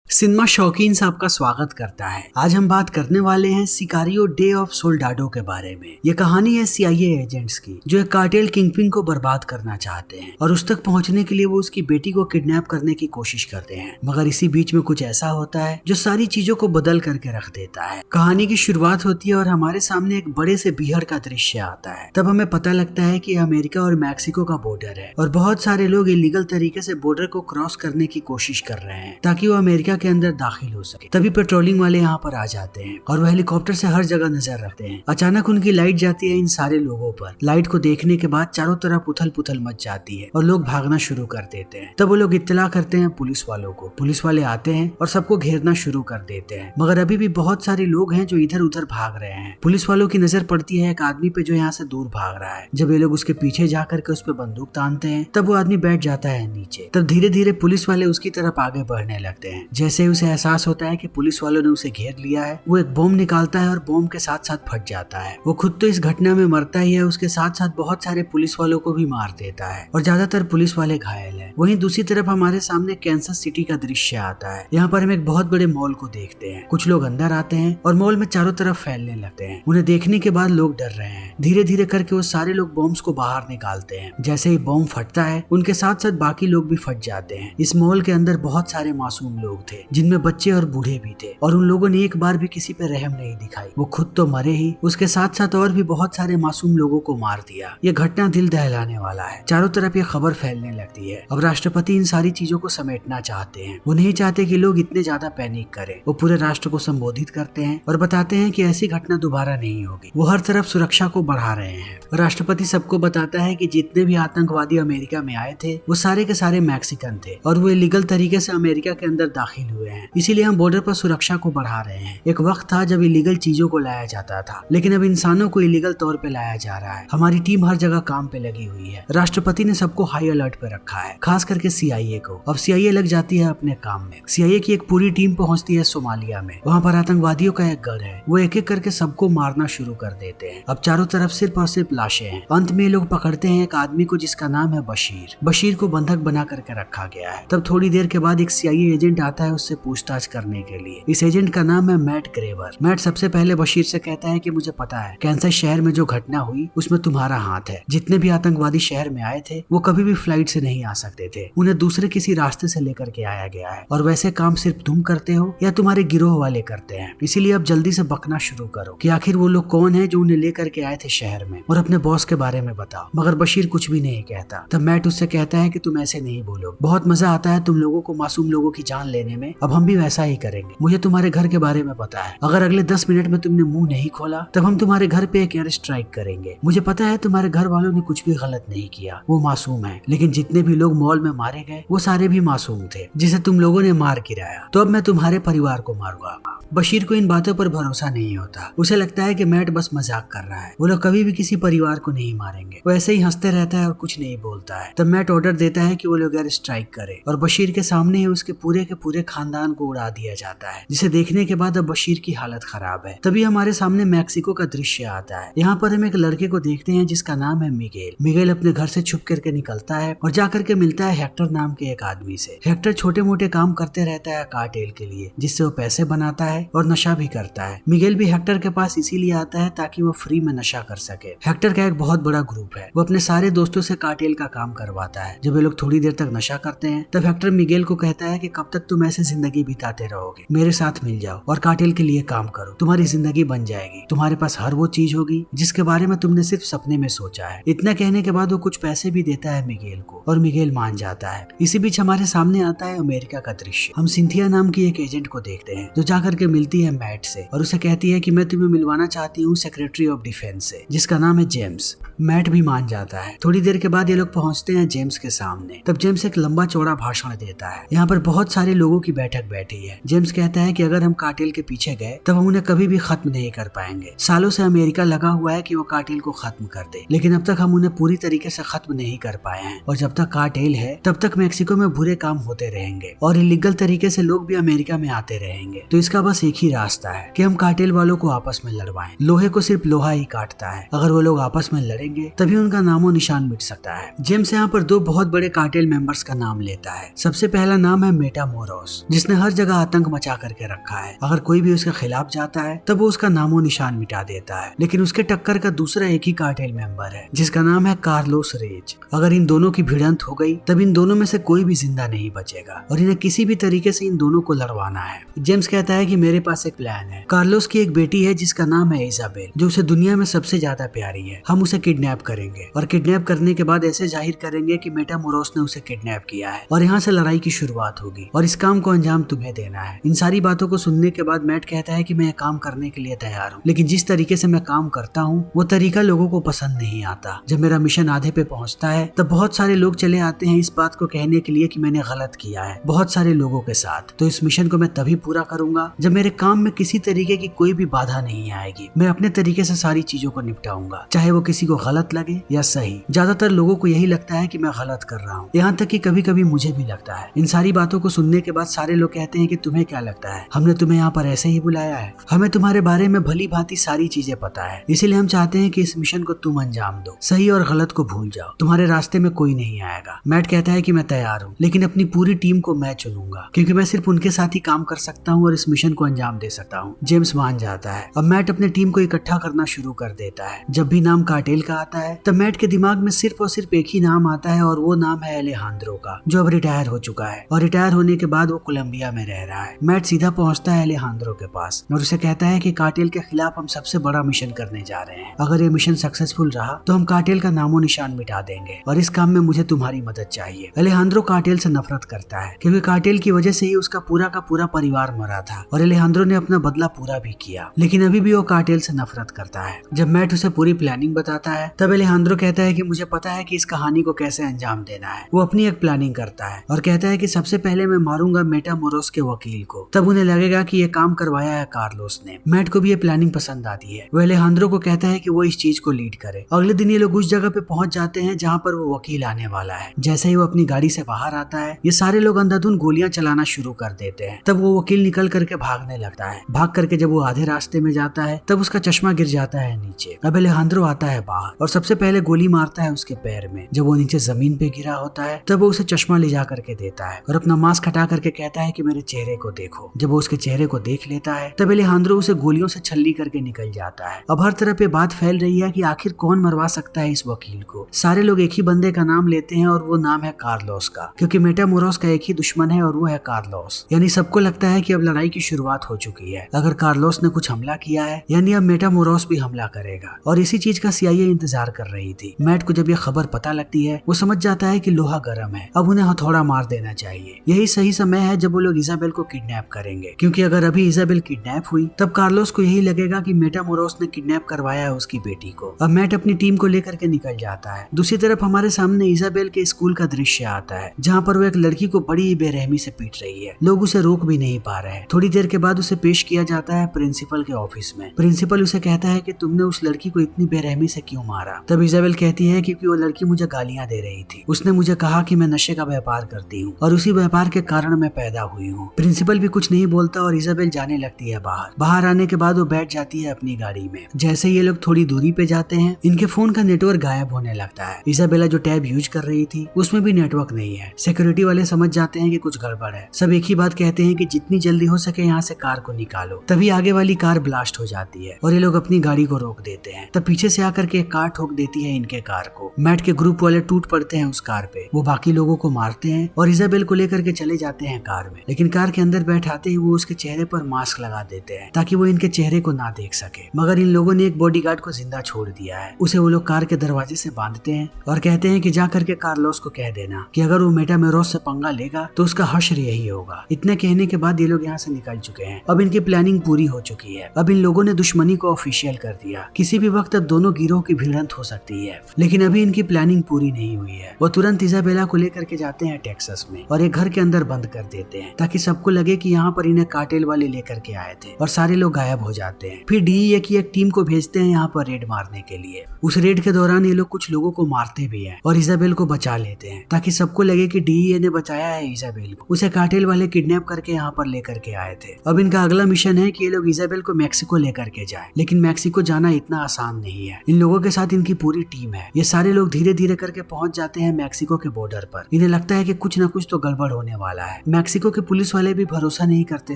Cinema शौकीन से आपका स्वागत करता है। आज हम बात करने वाले हैं सिकारियो डे ऑफ सोल्डाडो के बारे में। ये कहानी है CIA एजेंट्स की जो एक कार्टेल किंगपिन को बर्बाद करना चाहते हैं और उस तक पहुंचने के लिए वो उसकी बेटी को किडनैप करने की कोशिश करते हैं, मगर इसी बीच में कुछ ऐसा होता है जो सारी चीजों को बदल करके रख देता है। कहानी की शुरुआत होती है और हमारे सामने एक बड़े से बीहड़ का दृश्य आता है। तब हमें पता लगता है कि अमेरिका और मैक्सिको का बॉर्डर है और बहुत सारे लोग इलीगल तरीके से बॉर्डर को क्रॉस करने की कोशिश कर रहे हैं ताकि वो अमेरिका के अंदर दाखिल हो सके। तभी पेट्रोलिंग वाले यहाँ पर आ जाते हैं और वो हेलीकॉप्टर से हर जगह नजर रखते हैं। अचानक उनकी लाइट जाती है इन सारे लोगों पर। लाइट को देखने के बाद चारों तरफ उथल पुथल मच जाती है और लोग भागना शुरू कर देते हैं। तब वो लोग इत्तला करते हैं पुलिस वालों को। पुलिस वाले आते हैं और सबको घेरना शुरू कर देते हैं, मगर अभी भी बहुत सारे लोग हैं जो इधर उधर भाग रहे हैं। पुलिस वालों की नजर पड़ती है एक आदमी पे जो यहाँ से दूर भाग रहा है। जब ये लोग उसके पीछे जा करके उस पर बंदूक तानते हैं तब वो आदमी बैठ जाता है नीचे। तब धीरे धीरे पुलिस वाले उसकी तरफ आगे बढ़ने लगते हैं। जैसे ही उसे एहसास होता है कि पुलिस वालों ने उसे घेर लिया है, वो एक बम निकालता है और बम के साथ साथ फट जाता है। वो खुद तो इस घटना में मरता ही है, उसके साथ साथ बहुत सारे पुलिस वालों को भी मार देता है और ज्यादातर पुलिस वाले घायल हैं। वहीं दूसरी तरफ हमारे सामने कैंसस सिटी का दृश्य आता है। यहाँ पर हम एक बहुत बड़े मॉल को देखते हैं। कुछ लोग अंदर आते हैं और मॉल में चारों तरफ फैलने लगते हैं। उन्हें देखने के बाद लोग डर रहे हैं। धीरे धीरे करके वो सारे लोग बॉम्ब्स को बाहर निकालते हैं। जैसे ही बॉम्ब फटता है उनके साथ साथ बाकी लोग भी फट जाते हैं। इस मॉल के अंदर बहुत सारे मासूम लोग थे जिनमें बच्चे और बूढ़े भी थे और उन लोगों ने एक बार भी किसी पे रहम नहीं दिखाई। वो खुद तो मरे ही, उसके साथ साथ और भी बहुत सारे मासूम लोगों को मार दिया। ये घटना दिल दहलाने वाला है। चारों तरफ ये खबर फैलने लगती है। अब राष्ट्रपति इन सारी चीजों को समेटना चाहते हैं। वो नहीं चाहते कि लोग इतने ज्यादा पैनिक करें। वो पूरे राष्ट्र को संबोधित करते हैं और बताते हैं कि ऐसी घटना दोबारा नहीं होगी। वो हर तरफ सुरक्षा को बढ़ा रहे हैं। राष्ट्रपति सबको बताता है कि जितने भी आतंकवादी अमेरिका में आए थे वो सारे के सारे मैक्सिकन थे और वो इलीगल तरीके से अमेरिका के अंदर दाखिल हुए हैं। इसीलिए हम बॉर्डर पर सुरक्षा को बढ़ा रहे हैं। एक वक्त था जब इलीगल चीजों को लाया जाता था, लेकिन अब इंसानों को इलीगल तौर पे लाया जा रहा है। हमारी टीम हर जगह काम पे लगी हुई है। राष्ट्रपति ने सबको हाई अलर्ट पे रखा है, खास करके CIA को। अब CIA लग जाती है अपने काम में। CIA की एक पूरी टीम पहुंचती है सोमालिया में। वहाँ पर आतंकवादियों का एक गढ़ है। वो एक एक करके सबको मारना शुरू कर देते हैं। अब चारों तरफ सिर्फ और सिर्फ लाशें हैं। अंत में लोग पकड़ते हैं एक आदमी को जिसका नाम है बशीर। बशीर को बंधक बना करके रखा गया है। तब थोड़ी देर के बाद एक CIA एजेंट आता है उससे पूछताछ करने के लिए। इस एजेंट का नाम है मैट ग्रेवर। मैट सबसे पहले बशीर से कहता है कि मुझे पता है कैंसस शहर में जो घटना हुई उसमें तुम्हारा हाथ है। जितने भी आतंकवादी शहर में आए थे वो कभी भी फ्लाइट से नहीं आ सकते थे। उन्हें दूसरे किसी रास्ते से लेकर के आया गया है और वैसे काम सिर्फ तुम करते हो या तुम्हारे गिरोह वाले करते हैं। इसीलिए अब जल्दी से बकना शुरू करो कि आखिर वो लोग कौन है जो उन्हें लेकर के आए थे शहर में, और अपने बॉस के बारे में बताओ। मगर बशीर कुछ भी नहीं कहता। तब मैट उससे कहता है कि तुम ऐसे नहीं बोलो। बहुत मजा आता है तुम लोगों को मासूम लोगों की जान लेने में। अब हम भी वैसा ही करेंगे। मुझे तुम्हारे घर के बारे में पता है। अगर अगले 10 मिनट में तुमने मुंह नहीं खोला तब हम तुम्हारे घर पे एक एयर स्ट्राइक करेंगे। मुझे पता है तुम्हारे घर वालों ने कुछ भी गलत नहीं किया, वो मासूम है। लेकिन जितने भी लोग मॉल में मारे गए वो सारे भी मासूम थे जिसे तुम लोगों ने मार गिराया। तो अब मैं तुम्हारे परिवार को मारूंगा। बशीर को इन बातों पर भरोसा नहीं होता। उसे लगता है कि मैट बस मजाक कर रहा है। वो लोग कभी भी किसी परिवार को नहीं मारेंगे। वो ऐसे ही हंसते रहता है और कुछ नहीं बोलता है। तब मैट ऑर्डर देता है कि वो लोग एयर स्ट्राइक करे और बशीर के सामने ही उसके पूरे के पूरे खानदान को उड़ा दिया जाता है, जिसे देखने के बाद अब बशीर की हालत खराब है। तभी हमारे सामने मैक्सिको का दृश्य आता है। यहाँ पर हम एक लड़के को देखते हैं जिसका नाम है मिगेल। मिगेल अपने घर से छुप करके निकलता है और जाकर के मिलता है हेक्टर नाम के एक आदमी से। हेक्टर छोटे मोटे काम करते रहता है कार्टेल के लिए, जिससे वो पैसे बनाता है और नशा भी करता है। मिगेल भी हेक्टर के पास इसीलिए आता है ताकि वो फ्री में नशा कर सके। हेक्टर का एक बहुत बड़ा ग्रुप है। वो अपने सारे दोस्तों से कार्टेल का काम करवाता है। जब ये लोग थोड़ी देर तक नशा करते हैं तब हेक्टर मिगेल को कहता है कि कब तक तुम ऐसे जिंदगी बिताते रहोगे, मेरे साथ मिल जाओ और कार्टेल के लिए काम करो। तुम्हारी जिंदगी बन जाएगी। तुम्हारे पास हर वो चीज होगी जिसके बारे में तुमने सिर्फ सपने में सोचा है। इतना कहने के बाद वो कुछ पैसे भी देता है मिगेल को और मिगेल मान जाता है। इसी बीच हमारे सामने आता है अमेरिका का दृश्य। हम सिंथिया नाम की एक एजेंट को देखते हैं जो जाकर के मिलती है मैट से और उसे कहती है कि मैं तुम्हें मिलवाना चाहती हूँ सेक्रेटरी ऑफ डिफेंस से, जिसका नाम है जेम्स। मैट भी मान जाता है। थोड़ी देर के बाद ये लोग पहुंचते हैं जेम्स के सामने। तब जेम्स एक लंबा चौड़ा भाषण देता है। यहाँ पर बहुत सारे लोगों की बैठक बैठी है। जेम्स कहता है कि अगर हम कार्टेल के पीछे गए तब हम उन्हें कभी भी खत्म नहीं कर पाएंगे। सालों से अमेरिका लगा हुआ है कि वो कार्टेल को खत्म कर दे, लेकिन अब तक हम उन्हें पूरी तरीके से खत्म नहीं कर पाए हैं। और जब तक कार्टेल है तब तक मैक्सिको में बुरे काम होते रहेंगे और इलीगल तरीके से लोग भी अमेरिका में आते रहेंगे। तो इसका बस एक ही रास्ता है कि हम कार्टेल वालों को आपस में लड़वाएं। लोहे को सिर्फ लोहा ही काटता है। अगर वो लोग आपस में लड़ेंगे करेंगे तभी उनका नामो निशान मिट सकता है। जेम्स यहाँ पर दो बहुत बड़े कार्टेल मेंबर्स का नाम लेता है। सबसे पहला नाम है मेटामोरोस, जिसने हर जगह आतंक मचा करके रखा है। अगर कोई भी उसके खिलाफ जाता है तब वो उसका नामो निशान मिटा देता है। लेकिन उसके टक्कर का दूसरा एक ही कार्टेल मेंबर है जिसका नाम है कार्लोस रेज। अगर इन दोनों की भिड़ंत हो गई तब इन दोनों में से कोई भी जिंदा नहीं बचेगा और इन्हें किसी भी तरीके से इन दोनों को लड़वाना है। जेम्स कहता है कि मेरे पास एक प्लान है। कार्लोस की एक बेटी है जिसका नाम है इजाबेल, जो उसे दुनिया में सबसे ज्यादा प्यारी है। हम उसे किडनैप करेंगे और किडनैप करने के बाद ऐसे जाहिर करेंगे कि मेटामोरोस ने उसे किडनैप किया है और यहाँ से लड़ाई की शुरुआत होगी और इस काम को अंजाम तुम्हें देना है। इन सारी बातों को सुनने के बाद मैट कहता है कि मैं काम करने के लिए तैयार हूँ, लेकिन जिस तरीके से मैं काम करता हूँ वो तरीका लोगों को पसंद नहीं आता। जब मेरा मिशन आधे पे पहुँचता है तब बहुत सारे लोग चले आते हैं इस बात को कहने के लिए कि मैंने गलत किया है बहुत सारे लोगों के साथ। तो इस मिशन को मैं तभी पूरा करूंगा जब मेरे काम में किसी तरीके की कोई भी बाधा नहीं आएगी। मैं अपने तरीके से सारी चीजों को निपटाऊंगा, चाहे वो किसी को गलत लगे या सही। ज्यादातर लोगों को यही लगता है कि मैं गलत कर रहा हूँ, यहाँ तक कि कभी कभी मुझे भी लगता है। इन सारी बातों को सुनने के बाद सारे लोग कहते हैं कि तुम्हें क्या लगता है, हमने तुम्हें यहाँ पर ऐसे ही बुलाया है? हमें तुम्हारे बारे में भली भांति सारी चीजें पता है, इसीलिए हम चाहते हैं कि इस मिशन को तुम अंजाम दो। सही और गलत को भूल जाओ, तुम्हारे रास्ते में कोई नहीं आएगा। मैट कहता है कि मैं तैयार हूँ, लेकिन अपनी पूरी टीम को मैं चुनूंगा क्योंकि मैं सिर्फ उनके साथ ही काम कर सकता हूँ और इस मिशन को अंजाम दे सकता हूँ। जेम्स मान जाता है। अब मैट अपनी टीम को इकट्ठा करना शुरू कर देता है। जब भी नाम कार्टेल का आता है तब मैट के दिमाग में सिर्फ और सिर्फ एक ही नाम आता है और वो नाम है अलेहांद्रो का, जो अब रिटायर हो चुका है और रिटायर होने के बाद वो कोलंबिया में रह रहा है। मैट सीधा पहुंचता है अलेहांद्रो के पास और उसे कहता है कि कार्टेल के खिलाफ हम सबसे बड़ा मिशन करने जा रहे हैं। अगर ये मिशन सक्सेसफुल रहा तो हम कार्टेल का नामो निशान मिटा देंगे और इस काम में मुझे तुम्हारी मदद चाहिए। अलेहांद्रो कार्टेल से नफरत करता है क्योंकि कार्टेल की वजह से ही उसका पूरा का पूरा परिवार मरा था और अलेहांद्रो ने अपना बदला पूरा भी किया, लेकिन अभी भी वो कार्टेल से नफरत करता है। जब मैट उसे पूरी प्लानिंग बताता है तब अलेहांद्रो कहता है कि मुझे पता है कि इस कहानी को कैसे अंजाम देना है। वो अपनी एक प्लानिंग करता है और कहता है कि सबसे पहले मैं मारूंगा मेटामोरोस के वकील को, तब उन्हें लगेगा कि ये काम करवाया है कार्लोस ने। मैट को भी ये प्लानिंग पसंद आती है। वो अलेहांद्रो को कहता है कि वो इस चीज को लीड करे। अगले दिन ये लोग उस जगह पे पहुंच जाते हैं जहाँ पर वो वकील आने वाला है। जैसे ही वो अपनी गाड़ी से बाहर आता है ये सारे लोग अंधाधुंध गोलियां चलाना शुरू कर देते हैं। तब वो वकील निकल करके भागने लगता है। भाग करके जब वो आधे रास्ते में जाता है तब उसका चश्मा गिर जाता है नीचे। अब अलेहांद्रो आता है बाहर और सबसे पहले गोली मारता है उसके पैर में। जब वो नीचे जमीन पे गिरा होता है तब वो उसे चश्मा ले जा करके देता है और अपना मास्क हटा करके कहता है कि मेरे चेहरे को देखो। जब वो उसके चेहरे को देख लेता है तब अलेहांद्रो उसे गोलियों से छल्ली करके निकल जाता है। अब हर तरफ ये बात फैल रही है कि आखिर कौन मरवा सकता है इस वकील को। सारे लोग एक ही बंदे का नाम लेते हैं और वो नाम है कार्लोस का, क्योंकि मेटामोरोस का एक ही दुश्मन है और वो है कार्लोस। यानी सबको लगता है कि अब लड़ाई की शुरुआत हो चुकी है। अगर कार्लोस ने कुछ हमला किया है यानी अब मेटामोरोस भी हमला करेगा और इसी चीज का CIA इंतजार कर रही थी। मैट को जब ये खबर पता लगती है वो समझ जाता है कि लोहा गर्म है, अब उन्हें हथौड़ा मार देना चाहिए। यही सही समय है जब वो लोग इजाबेल को किडनैप करेंगे, क्योंकि अगर अभी इजाबेल किडनैप हुई तब कार्लोस को यही लगेगा कि मेटामोरोस ने किडनैप करवाया है उसकी बेटी को। अब मैट अपनी टीम को लेकर के निकल जाता है। दूसरी तरफ हमारे सामने इजाबेल के स्कूल का दृश्य आता है जहाँ पर वो एक लड़की को बड़ी बेरहमी से पीट रही है। लोग उसे रोक भी नहीं पा रहे हैं। थोड़ी देर के बाद उसे पेश किया जाता है प्रिंसिपल के ऑफिस में। प्रिंसिपल उसे कहता है कि तुमने उस लड़की को इतनी बेरहमी से क्यों मारा? तब इजाबेल कहती है क्योंकि वो लड़की मुझे गालियां दे रही थी। उसने मुझे कहा कि मैं नशे का व्यापार करती हूँ और उसी व्यापार के कारण मैं पैदा हुई हूँ। प्रिंसिपल भी कुछ नहीं बोलता और इजाबेल जाने लगती है बाहर। बाहर आने के बाद वो बैठ जाती है अपनी गाड़ी में। जैसे ये लोग थोड़ी दूरी पे जाते हैं इनके फोन का नेटवर्क गायब होने लगता है। इजाबेला जो टैब यूज कर रही थी उसमें भी नेटवर्क नहीं है। सिक्योरिटी वाले समझ जाते हैं कि कुछ गड़बड़ है। सब एक ही बात कहते हैं कि जितनी जल्दी हो सके यहाँ से कार को निकालो। तभी आगे वाली कार ब्लास्ट हो जाती है और ये लोग अपनी गाड़ी को रोक देते हैं। तब पीछे से आकर के एक कार ठोक देती है इनके कार को। मैट के ग्रुप वाले टूट पड़ते हैं उस कार पे। वो बाकी लोगों को मारते हैं और इजाबेल को लेकर के चले जाते हैं कार में। लेकिन कार के अंदर बैठाते ही वो उसके चेहरे पर मास्क लगा देते हैं ताकि वो इनके चेहरे को ना देख सके। मगर इन लोगों ने एक बॉडीगार्ड को जिंदा छोड़ दिया है। उसे वो लोग कार के दरवाजे से बांधते हैं और कहते हैं कि जा करके कार्लोस को कह देना कि अगर वो मेटामोरोस से पंगा लेगा तो उसका हश्र यही होगा। इतने कहने के बाद ये लोग यहाँ से निकल चुके हैं। अब इनकी प्लानिंग पूरी हो चुकी है। अब इन लोगों ने दुश्मनी को ऑफिशियल कर दिया। किसी भी वक्त अब दोनों गिरोह की भिड़ंत हो सकती है। लेकिन अभी इनकी प्लानिंग पूरी नहीं हुई है। वो तुरंत इजाबेला को लेकर के जाते हैं टेक्सास में और एक घर के अंदर बंद कर देते हैं ताकि सबको लगे कि यहाँ पर इन्हें कार्टेल वाले लेकर के आए थे और सारे लोग गायब हो जाते हैं। फिर DEA की एक टीम को भेजते हैं यहाँ पर रेड मारने के लिए। उस रेड के दौरान ये लोग कुछ लोगों को मारते भी हैं और इजाबेल को बचा लेते हैं ताकि सबको लगे कि DEA ने बचाया है इजाबेल को। उसे कार्टेल वाले किडनैप करके यहाँ पर लेकर के आए थे। अब इनका अगला मिशन है कि ये लोग इजाबेल को मैक्सिको लेकर के जाए, लेकिन मैक्सिको जाना इतना आसान नहीं है। इन लोगों के साथ इनकी पूरी टीम है। ये सारे लोग धीरे धीरे करके पहुंच जाते हैं मैक्सिको के बॉर्डर पर। इन्हें लगता है कि कुछ न कुछ तो गड़बड़ होने वाला है। मैक्सिको के पुलिस वाले भी भरोसा नहीं करते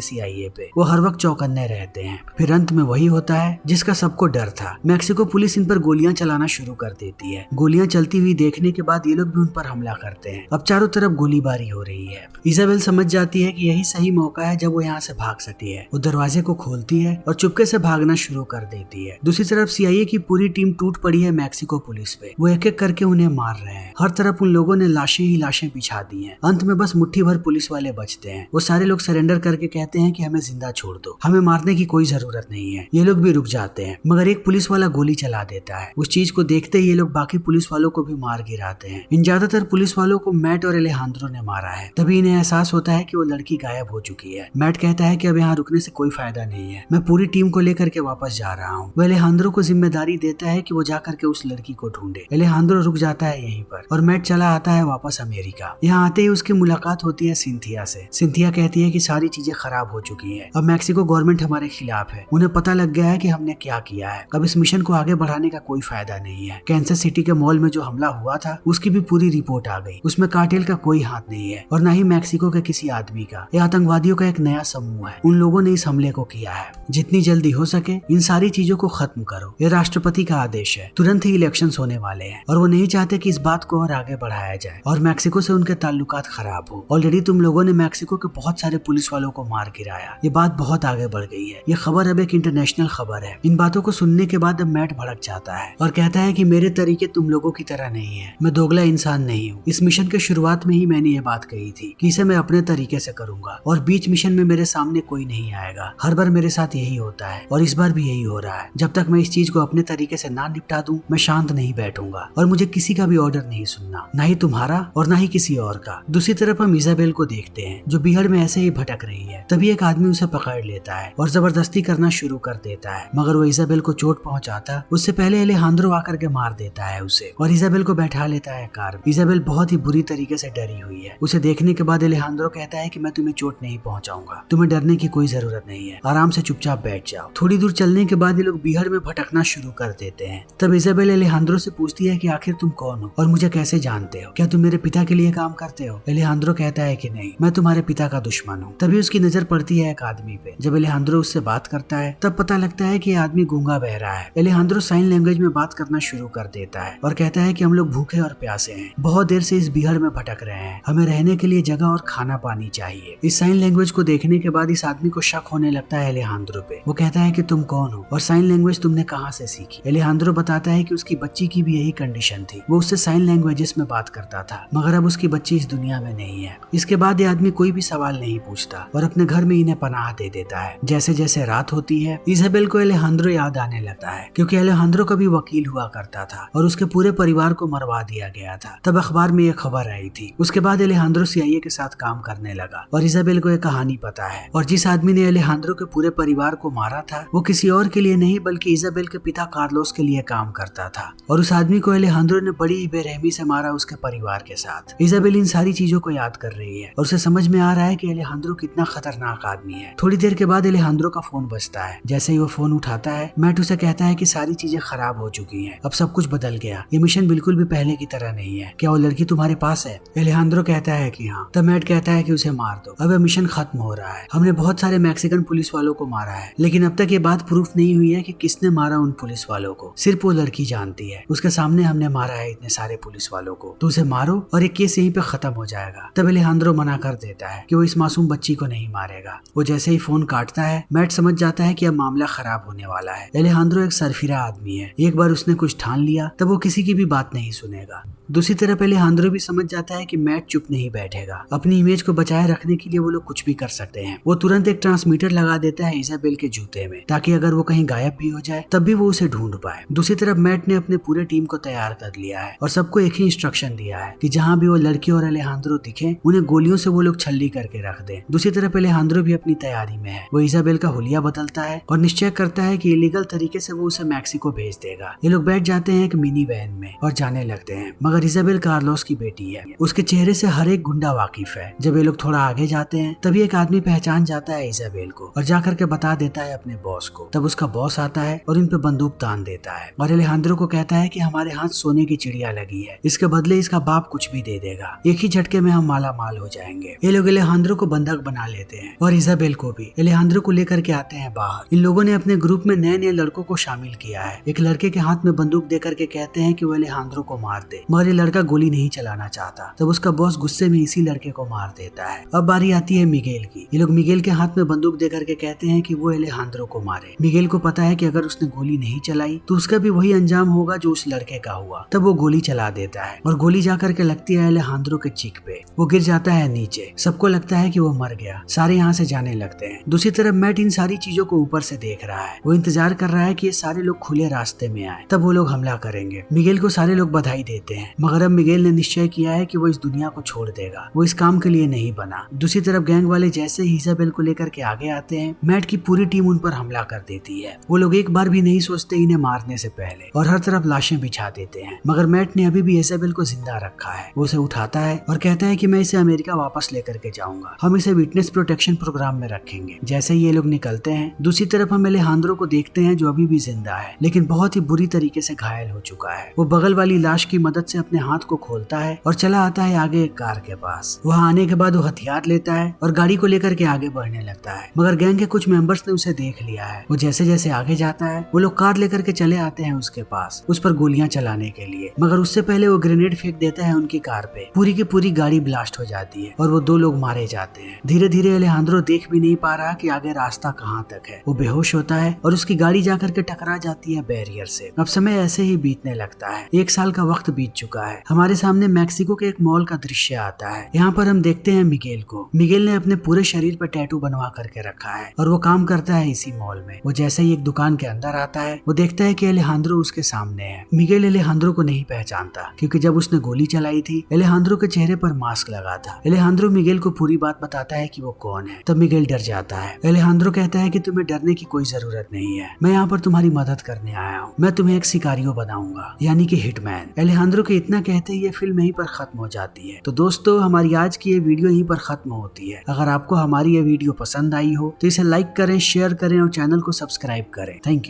CIA पे, वो हर वक्त चौकन्ने रहते हैं। फिर अंत में वही होता है जिसका सबको डर था। मैक्सिको पुलिस इन पर गोलियां चलाना शुरू कर देती है। गोलियां चलती हुई देखने के बाद ये लोग भी उन पर हमला करते हैं। अब चारों तरफ गोलीबारी हो रही है। इजाबेल समझ जाती है कि यही सही मौका है जब वो यहाँ से भाग सकती है। वो दरवाजे को खोलती है और चुपके से भागना शुरू कर देती है। दूसरी तरफ CIA की पूरी टीम टूट पड़ी है मैक्सिको पुलिस पे। वो एक एक करके उन्हें मार रहे हैं। हर तरफ उन लोगों ने लाशें ही लाशें बिछा दी हैं। अंत में बस मुट्ठी भर पुलिस वाले बचते हैं। वो सारे लोग सरेंडर करके कहते हैं कि हमें जिंदा छोड़ दो, हमें मारने की कोई जरूरत नहीं है। ये लोग भी रुक जाते हैं, मगर एक पुलिस वाला गोली चला देता है। उस चीज को देखते ही ये लोग बाकी पुलिस वालों को भी मार गिराते हैं। इन ज्यादातर पुलिस वालों को मैट और एलेहांद्रो ने मारा है। तभी इन्हें एहसास होता है कि वो लड़की गायब हो चुकी है। मैट कहता है कि अब यहाँ रुकने से कोई फायदा नहीं है, मैं पूरी टीम को लेकर के वापस जा रहा हूँ। वो एलेहांद्रो को जिम्मेदारी देता है कि वो जाकर के उस लड़की को ढूंढे। एलेहांद्रो रुक जाता है यहीं पर और मैट चला आता है वापस अमेरिका। यहाँ आते ही उसकी मुलाकात होती है सिंथिया से। सिंथिया कहती है कि सारी चीजें खराब हो चुकी है, अब मैक्सिको गवर्नमेंट हमारे खिलाफ है। उन्हें पता लग गया है कि हमने क्या किया है। अब इस मिशन को आगे बढ़ाने का कोई फायदा नहीं है। कैंसस सिटी के मॉल में जो हमला हुआ था उसकी भी पूरी रिपोर्ट आ गई। उसमें कार्टेल का कोई हाथ नहीं है और न ही मैक्सिको के किसी आदमी का। यह आतंकवादियों का एक नया समूह है। उन लोगों ने इस हमले को किया है। जितनी जल्दी हो सके इन सारी चीजों को खत्म करो। ये राष्ट्रपति का आदेश है। तुरंत ही इलेक्शंस होने वाले हैं और वो नहीं चाहते कि इस बात को और आगे बढ़ाया जाए और मैक्सिको से उनके ताल्लुकात खराब हो। ऑलरेडी तुम लोगों ने मैक्सिको के बहुत सारे पुलिस वालों को मार गिराया। ये बात बहुत आगे बढ़ गई है। ये खबर अब एक इंटरनेशनल खबर है। इन बातों को सुनने के बाद अब मैट भड़क जाता है और कहता है कि मेरे तरीके तुम लोगों की तरह नहीं है। मैं दोगला इंसान नहीं हूँ। इस मिशन के शुरुआत में ही मैंने ये बात कही थी कि इसे मैं अपने तरीके से करूंगा और बीच मिशन में मेरे सामने कोई नहीं आएगा। हर बार मेरे साथ यही होता है और इस बार भी यही हो रहा है। जब तक मैं इस चीज को अपने तरीके से ना निपटा दूं मैं शांत नहीं बैठूंगा और मुझे किसी का भी ऑर्डर नहीं सुनना, ना ही तुम्हारा और ना ही किसी और का। दूसरी तरफ हम इजाबेल को देखते हैं जो बीहड़ में ऐसे ही भटक रही है। तभी एक आदमी उसे पकड़ लेता है और जबरदस्ती करना शुरू कर देता है, मगर वो इजाबेल को चोट पहुंचाता उससे पहले एलेहांद्रो आकर के मार देता है उसे और इजाबेल को बैठा लेता है कार में। इजाबेल बहुत ही बुरी तरीके से डरी हुई है। उसे देखने के बाद एलेहांद्रो कहता है कि मैं तुम्हें चोट नहीं पहुंचाऊंगा, तुम्हें डरने की कोई जरूरत नहीं है, आराम से चुपचाप बैठ जाओ। थोड़ी दूर चलने के बाद ये लोग बीहड़ में भटकना शुरू कर देते हैं। तब इजाबेल एलेहांद्रो से पूछती है कि आखिर तुम कौन हो और मुझे कैसे जानते हो? क्या तुम मेरे पिता के लिए काम करते हो? एलेहांद्रो कहता है कि नहीं, मैं तुम्हारे पिता का दुश्मन हूँ। तभी उसकी नजर पड़ती है एक आदमी पे। जब एलेहांद्रो उससे बात करता है तब पता लगता है कि आदमी गूंगा बह रहा है। एलेहांद्रो साइन लैंग्वेज में बात करना शुरू कर देता है और कहता है कि हम लोग भूखे और प्यासे हैं, बहुत देर से इस बीहड़ में भटक रहे हैं, हमें रहने के लिए जगह और खाना पानी चाहिए। इस साइन लैंग्वेज को देखने के बाद इस आदमी को शक होने लगता है एलेहांद्रो पे। वो कहता है कि तुम कौन हो और साइन लैंग्वेज तुमने कहाँ से सीखी? एलेहांद्रो बताता है कि उसकी बच्ची की भी यही कंडीशन थी, वो उससे साइन लैंग्वेजेस में बात करता था, मगर अब उसकी बच्ची इस दुनिया में नहीं है। इसके बाद ये आदमी कोई भी सवाल नहीं पूछता और अपने घर में इन्हें पनाह दे देता है। जैसे जैसे रात होती है इजाबेल को एलेहांद्रो याद आने लगता है, क्योंकि एलेहांद्रो का भी वकील हुआ करता था और उसके पूरे परिवार को मरवा दिया गया था। तब अखबार में ये खबर आई थी। उसके बाद एलेहांद्रो CIA के साथ काम करने लगा और इजाबेल को एक कहानी पता है और जिस आदमी ने एलेहांद्रो के पूरे परिवार को मारा था वो किसी और के लिए नहीं बल्कि इजाबेल के पिता कार्लोस के लिए काम करता था और उस आदमी को एलेहांद्रो ने बड़ी ही बेरहमी से मारा उसके परिवार के साथ। इजाबेल इन सारी चीजों को याद कर रही है और उसे समझ में आ रहा है कि एलेहांद्रो कितना खतरनाक आदमी है। थोड़ी देर के बाद एलेहांद्रो का फोन बजता है। जैसे ही वो फोन उठाता है मैट उसे कहता है कि सारी चीजें खराब हो चुकी हैं, अब सब कुछ बदल गया, ये मिशन बिल्कुल भी पहले की तरह नहीं है, क्या वो लड़की तुम्हारे पास है? एलेहांद्रो कहता है कि हाँ। तब मैट कहता है कि उसे मार दो, अब मिशन खत्म हो रहा है, हमने बहुत सारे मैक्सिकन पुलिस वालों को मारा है लेकिन अब तक ये बात प्रूफ नहीं हुई है कि किसने मारा उन पुलिस वालों को, सिर्फ वो लड़की जानती है, उसके सामने हमने मारा है इतने सारे पुलिस वालों को, तो उसे मारो और ये केस यहीं पे खत्म हो जाएगा। तब एलेहांद्रो मना कर देता है कि वो इस मासूम बच्ची को नहीं मारेगा। वो जैसे ही फोन काटता है मैट समझ जाता है कि अब मामला खराब होने वाला है। एलेहांद्रो एक सरफिरा आदमी है, एक बार उसने कुछ ठान लिया तब वो किसी की भी बात नहीं सुनेगा। दूसरी तरफ एलेहांद्रो भी समझ जाता है कि मैट चुप नहीं बैठेगा, अपनी इमेज को बचाए रखने के लिए वो लोग कुछ भी कर सकते हैं। वो तुरंत एक ट्रांसमीटर लगा देता है इजाबेल के जूते में ताकि अगर वो कहीं गायब भी हो जाए तब भी वो उसे ढूंढ पाए। दूसरी तरफ मैट ने अपने पूरे टीम को तैयार कर लिया है और सबको एक ही इंस्ट्रक्शन दिया है कि जहाँ भी वो लड़की और एलेहांद्रो दिखे उन्हें गोलियों से वो लोग छल्ली करके रख दे। दूसरी तरफ एलेहांद्रो भी अपनी तैयारी में है। वो इजाबेल का हुलिया बदलता है और निश्चय करता है कि इलीगल तरीके से वो उसे मैक्सिको भेज देगा। ये लोग बैठ जाते हैं एक मिनी वैन में और जाने लगते हैं, मगर और इजाबेल कार्लोस की बेटी है। उसके चेहरे से हर एक गुंडा वाकिफ है। जब ये लोग थोड़ा आगे जाते हैं तभी एक आदमी पहचान जाता है इजाबेल को और जाकर के बता देता है अपने बॉस को। तब उसका बॉस आता है और इन पे बंदूक तान देता है और एलेहांद्रो को कहता है कि हमारे हाथ सोने की चिड़िया लगी है, इसके बदले इसका बाप कुछ भी दे देगा, एक ही झटके में हम माला माल हो जाएंगे। ये लोग एलेहांद्रो को बंधक बना लेते हैं और इजाबेल को भी। एलेहांद्रो को लेकर के आते हैं बाहर। इन लोगों ने अपने ग्रुप में नए नए लड़कों को शामिल किया है। एक लड़के के हाथ में बंदूक देकर के कहते हैं कि वो एलेहांद्रो को मार दे, मगर ये लड़का गोली नहीं चलाना चाहता। तब उसका बॉस गुस्से में इसी लड़के को मार देता है। अब बारी आती है मिगेल की। ये लोग मिगेल के हाथ में बंदूक देकर के कहते हैं कि वो एलेहांद्रो को मारे। मिगेल को पता है कि अगर उसने गोली नहीं चलाई तो उसका भी वही अंजाम होगा जो उस लड़के का हुआ। तब वो गोली चला देता है और गोली जाकर के लगती है एलेहांद्रो के चीक पे। वो गिर जाता है नीचे। सबको लगता है कि वो मर गया। सारे यहाँ से जाने लगते हैं। दूसरी तरफ मैट इन सारी चीजों को ऊपर से देख रहा है। वो इंतजार कर रहा है कि ये सारे लोग खुले रास्ते में आए, तब वो लोग हमला करेंगे। मिगेल को सारे लोग बधाई देते हैं, मगर अब मिगेल ने निश्चय किया है कि वो इस दुनिया को छोड़ देगा। वो इस काम के लिए नहीं बना। दूसरी तरफ गैंग वाले जैसे ही इजाबेल को लेकर के आगे आते हैं, मैट की पूरी टीम उन पर हमला कर देती है। वो लोग एक बार भी नहीं सोचते इन्हें मारने से पहले और हर तरफ लाशें बिछा देते हैं, मगर मैट ने अभी भी इजाबेल को जिंदा रखा है। वो उसे उठाता है और कहता है कि मैं इसे अमेरिका वापस लेकर के जाऊंगा, हम इसे विटनेस प्रोटेक्शन प्रोग्राम में रखेंगे। जैसे ही ये लोग निकलते हैं, दूसरी तरफ हम एलेहांद्रो को देखते हैं जो अभी भी जिंदा है, लेकिन बहुत ही बुरी तरीके से घायल हो चुका है। वो बगल वाली लाश की मदद से अपने हाथ को खोलता है और चला आता है आगे एक कार के पास। वहाँ आने के बाद वो हथियार लेता है और गाड़ी को लेकर के आगे बढ़ने लगता है, मगर गैंग के कुछ मेंबर्स ने उसे देख लिया है। वो जैसे जैसे आगे जाता है, वो लोग कार लेकर के चले आते हैं उसके पास, उस पर गोलियां चलाने के लिए, मगर उससे पहले वो ग्रेनेड फेंक देता है उनकी कार पे। पूरी की पूरी गाड़ी ब्लास्ट हो जाती है और वो 2 लोग मारे जाते हैं। धीरे धीरे एलेहांद्रो देख भी नहीं पा रहा कि आगे रास्ता कहाँ तक है। वो बेहोश होता है और उसकी गाड़ी जाकर के टकरा जाती है बैरियर से। अब समय ऐसे ही बीतने लगता है। 1 साल का वक्त बीत चुका है। हमारे सामने मैक्सिको के एक मॉल का दृश्य आता है। यहाँ पर हम देखते हैं मिगेल को। मिगेल ने अपने पूरे शरीर पर टैटू बनवा करके रखा है और वो काम करता है इसी मॉल में। वो जैसे ही एक दुकान के अंदर आता है, वो देखता है कि एलेहांद्रो उसके सामने है। मिगेल एलेहांद्रो को नहीं पहचानता, क्योंकि जब उसने गोली चलाई थी एलेहांद्रो के चेहरे पर मास्क लगा था। एलेहांद्रो मिगेल को पूरी बात बताता है कि वो कौन है। तब मिगेल डर जाता है। एलेहांद्रो कहता है कि तुम्हें डरने की कोई जरूरत नहीं है, मैं यहाँ पर तुम्हारी मदद करने आया हूँ। मैं तुम्हें एक सिकारियो बनाऊंगा, यानी कि हिटमैन। एलेहांद्रो के इतना कहते ही ये फिल्म यहीं पर खत्म हो जाती है। तो दोस्तों, हमारी आज की ये वीडियो यहीं पर खत्म होती है। अगर आपको हमारी ये वीडियो पसंद आई हो तो इसे लाइक करें, शेयर करें और चैनल को सब्सक्राइब करें। Thank you.